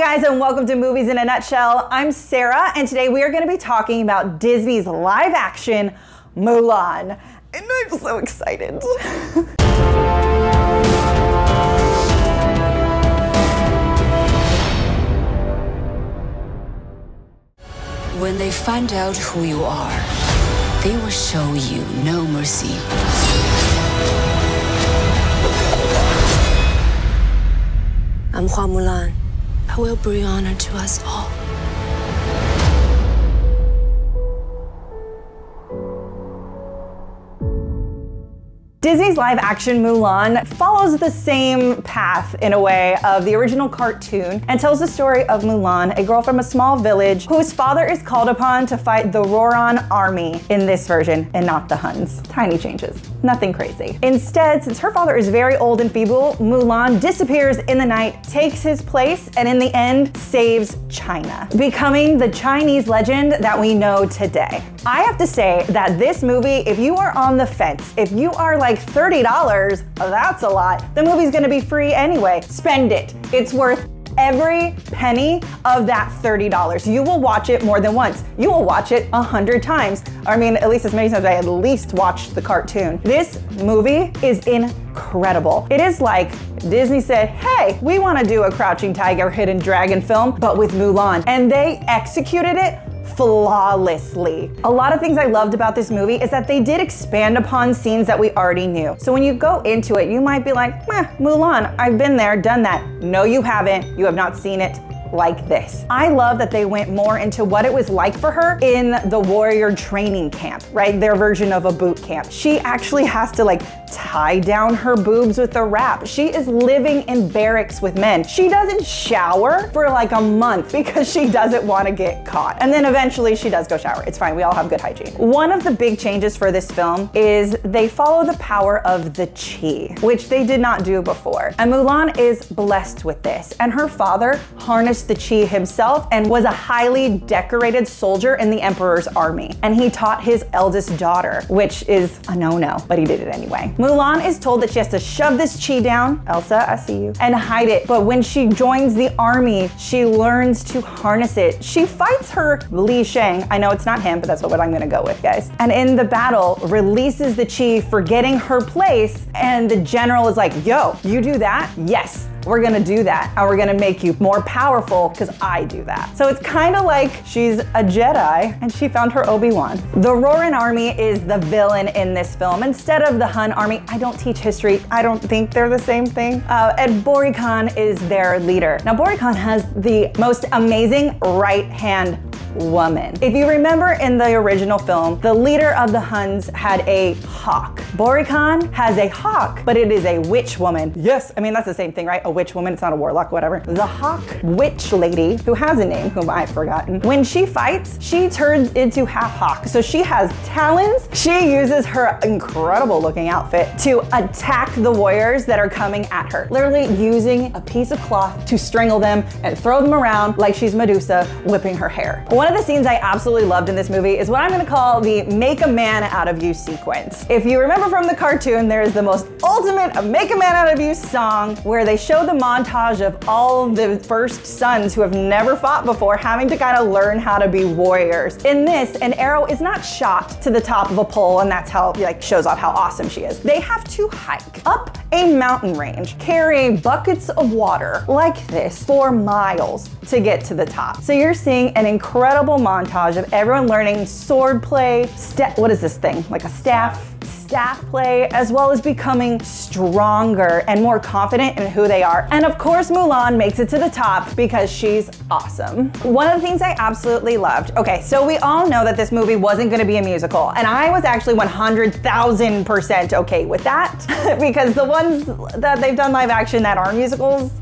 guys, and welcome to Movies in a Nutshell. I'm Sarah, and today we are going to be talking about Disney's live action Mulan. And I'm so excited. When they find out who you are, they will show you no mercy. I'm Mulan. I will bring honor to us all. Disney's live action Mulan follows the same path in a way of the original cartoon and tells the story of Mulan, a girl from a small village whose father is called upon to fight the Roran army in this version and not the Huns. Tiny changes, nothing crazy. Instead, since her father is very old and feeble, Mulan disappears in the night, takes his place, and in the end saves China, becoming the Chinese legend that we know today. I have to say that this movie, if you are on the fence, if you are like $30, that's a lot, the movie's gonna be free anyway. Spend it. It's worth every penny of that $30. You will watch it more than once. You will watch it 100 times. I mean, at least as many times as I at least watched the cartoon. This movie is incredible. It is like Disney said, hey, we want to do a Crouching Tiger, Hidden Dragon film, but with Mulan. And they executed it flawlessly. A lot of things I loved about this movie is that they did expand upon scenes that we already knew. So when you go into it, you might be like, Mulan, I've been there, done that. No, you haven't. You have not seen it like this. I love that they went more into what it was like for her in the warrior training camp, right? Their version of a boot camp. She actually has to like tie down her boobs with a wrap. She is living in barracks with men. She doesn't shower for like a month because she doesn't want to get caught. And then eventually she does go shower. It's fine. We all have good hygiene. One of the big changes for this film is they follow the power of the chi, which they did not do before. And Mulan is blessed with this. And her father harnessed the chi himself and was a highly decorated soldier in the emperor's army. And he taught his eldest daughter, which is a no-no, but he did it anyway. Mulan is told that she has to shove this chi down, Elsa, I see you, and hide it. But when she joins the army, she learns to harness it. She fights her Li Shang. I know it's not him, but that's what I'm gonna go with, guys. And in the battle, releases the chi, forgetting her place. And the general is like, yo, you do that? Yes. We're gonna do that, and we're gonna make you more powerful because I do that. So it's kind of like she's a Jedi and she found her Obi-Wan. The Roran army is the villain in this film instead of the Hun army. I don't teach history. I don't think they're the same thing. And Bori Khan is their leader. Now, Bori Khan has the most amazing right hand woman. If you remember in the original film, the leader of the Huns had a hawk. Bori Khan has a hawk, but it is a witch woman. Yes, I mean, that's the same thing, right? A witch woman, it's not a warlock, whatever. The hawk witch lady, who has a name, whom I've forgotten, when she fights, she turns into half hawk. So she has talons. She uses her incredible looking outfit to attack the warriors that are coming at her, literally using a piece of cloth to strangle them and throw them around like she's Medusa whipping her hair. One of the scenes I absolutely loved in this movie is what I'm gonna call the make a man out of you sequence. If you remember from the cartoon, there is the most ultimate make a man out of you song where they show the montage of all the first sons who have never fought before having to kind of learn how to be warriors. In this, an arrow is not shot to the top of a pole and that's how like shows off how awesome she is. They have to hike up a mountain range, carrying buckets of water like this for miles to get to the top. So you're seeing an incredible montage of everyone learning sword play, what is this thing? Like a staff play, as well as becoming stronger and more confident in who they are. And of course, Mulan makes it to the top because she's awesome. One of the things I absolutely loved, okay, so we all know that this movie wasn't gonna be a musical, and I was actually 100,000% okay with that because the ones that they've done live action that are musicals,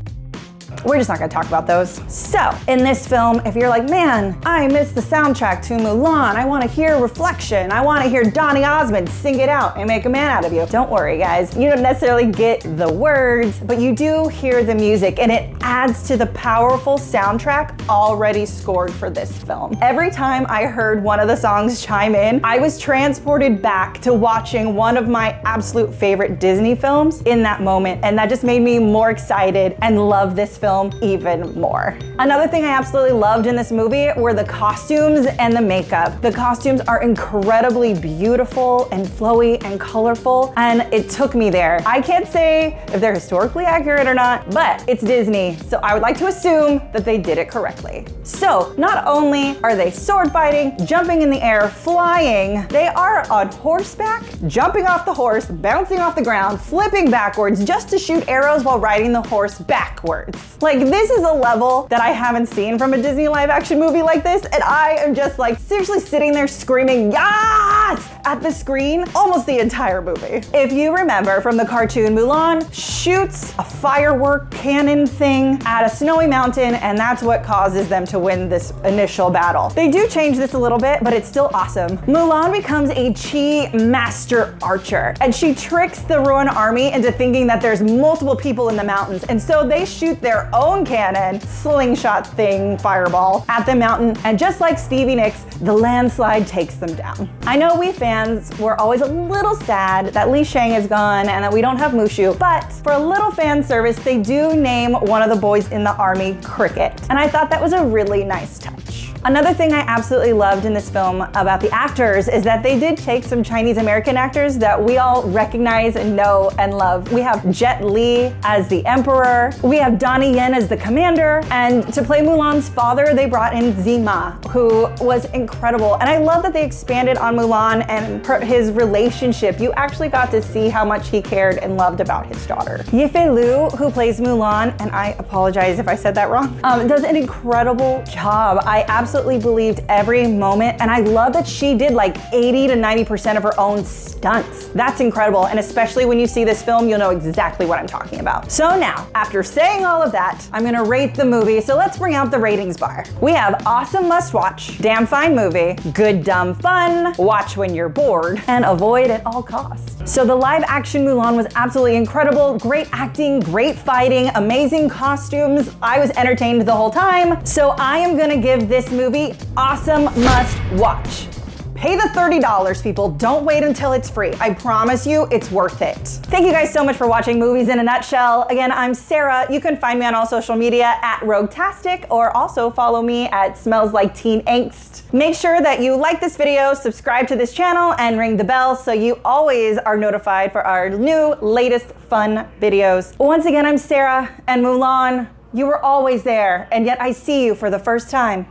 we're just not gonna talk about those. So in this film, if you're like, man, I miss the soundtrack to Mulan, I wanna hear Reflection, I wanna hear Donny Osmond sing it out and make a man out of you. Don't worry, guys. You don't necessarily get the words, but you do hear the music, and it adds to the powerful soundtrack already scored for this film. Every time I heard one of the songs chime in, I was transported back to watching one of my absolute favorite Disney films in that moment, and that just made me more excited and love this film film even more. Another thing I absolutely loved in this movie were the costumes and the makeup. The costumes are incredibly beautiful and flowy and colorful, and it took me there. I can't say if they're historically accurate or not, but it's Disney, so I would like to assume that they did it correctly. So not only are they sword fighting, jumping in the air, flying, they are on horseback, jumping off the horse, bouncing off the ground, flipping backwards just to shoot arrows while riding the horse backwards. Like, this is a level that I haven't seen from a Disney live action movie like this, and I am just like seriously sitting there screaming "Yes!" at the screen almost the entire movie. If you remember from the cartoon, Mulan shoots a firework cannon thing at a snowy mountain, and that's what causes them to win this initial battle. They do change this a little bit, but it's still awesome. Mulan becomes a Chi master archer, and she tricks the Rohan army into thinking that there's multiple people in the mountains, and so they shoot their own cannon, slingshot thing, fireball, at the mountain, and just like Stevie Nicks, the landslide takes them down. I know we fans were always a little sad that Li Shang is gone and that we don't have Mushu, but for a little fan service, they do name one of the boys in the army Cricket, and I thought that was a really nice touch. Another thing I absolutely loved in this film about the actors is that they did take some Chinese American actors that we all recognize and know and love. We have Jet Li as the Emperor, we have Donnie Yen as the commander, and to play Mulan's father, they brought in Zima, who was incredible. And I love that they expanded on Mulan and his relationship. You actually got to see how much he cared and loved about his daughter. Yifei Liu, who plays Mulan, and I apologize if I said that wrong, does an incredible job. I absolutely believed every moment, and I love that she did like 80 to 90% of her own stunts. That's incredible, and especially when you see this film, you'll know exactly what I'm talking about. So now, after saying all of that, I'm gonna rate the movie, so let's bring out the ratings bar. We have awesome must watch, damn fine movie, good dumb fun, watch when you're bored, and avoid at all costs. So the live action Mulan was absolutely incredible, great acting, great fighting, amazing costumes. I was entertained the whole time, so I am gonna give this movie awesome must watch. Pay the $30, people. Don't wait until it's free. I promise you, it's worth it. Thank you guys so much for watching Movies in a Nutshell. Again, I'm Sarah. You can find me on all social media at Roguetastic, or also follow me at Smells Like Teen Angst. Make sure that you like this video, subscribe to this channel, and ring the bell so you always are notified for our new, latest fun videos. Once again, I'm Sarah, and Mulan, you were always there, and yet I see you for the first time.